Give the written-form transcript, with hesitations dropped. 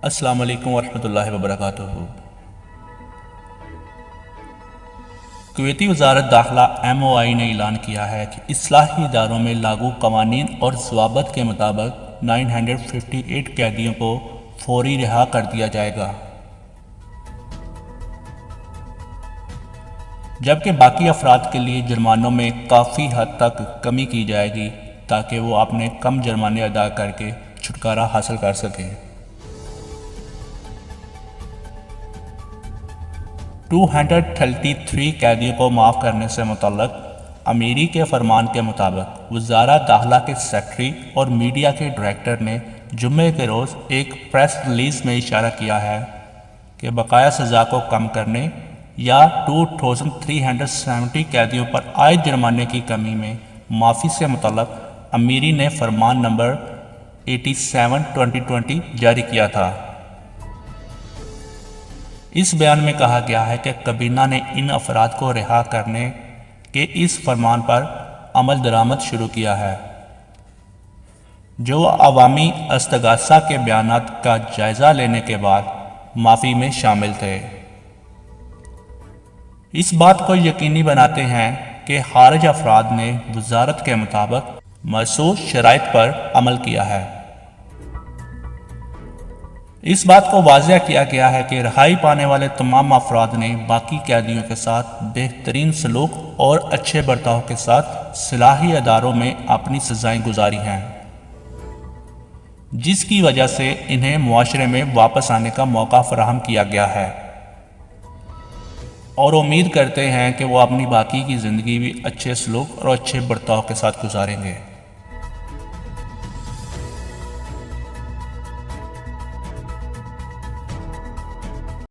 السلام علیکم ورحمۃ اللہ وبرکاتہ۔ کویتی وزارت داخلہ MOI نے اعلان کیا ہے کہ اصلاحی اداروں میں لاگو قوانین اور ضوابط کے مطابق 958 قیدیوں کو فوری رہا کر دیا جائے گا، جبکہ باقی افراد کے لیے جرمانوں میں کافی حد تک کمی کی جائے گی تاکہ وہ اپنے کم جرمانے ادا کر کے چھٹکارا حاصل کر سکیں۔ 233 قیدیوں کو معاف کرنے سے متعلق امیری کے فرمان کے مطابق وزارت داخلہ کے سیکرٹری اور میڈیا کے ڈائریکٹر نے جمعے کے روز ایک پریس ریلیز میں اشارہ کیا ہے کہ بقایا سزا کو کم کرنے یا 2370 قیدیوں پر عائد جرمانے کی کمی میں معافی سے متعلق امیری نے فرمان نمبر 87/2020 جاری کیا تھا۔ اس بیان میں کہا گیا ہے کہ کابینہ نے ان افراد کو رہا کرنے کے اس فرمان پر عمل درآمد شروع کیا ہے، جو عوامی استغاثہ کے بیانات کا جائزہ لینے کے بعد معافی میں شامل تھے۔ اس بات کو یقینی بناتے ہیں کہ خارج افراد نے وزارت کے مطابق مخصوص شرائط پر عمل کیا ہے۔ اس بات کو واضح کیا گیا ہے کہ رہائی پانے والے تمام افراد نے باقی قیدیوں کے ساتھ بہترین سلوک اور اچھے برتاؤ کے ساتھ اصلاحی اداروں میں اپنی سزائیں گزاری ہیں، جس کی وجہ سے انہیں معاشرے میں واپس آنے کا موقع فراہم کیا گیا ہے، اور امید کرتے ہیں کہ وہ اپنی باقی کی زندگی بھی اچھے سلوک اور اچھے برتاؤ کے ساتھ گزاریں گے۔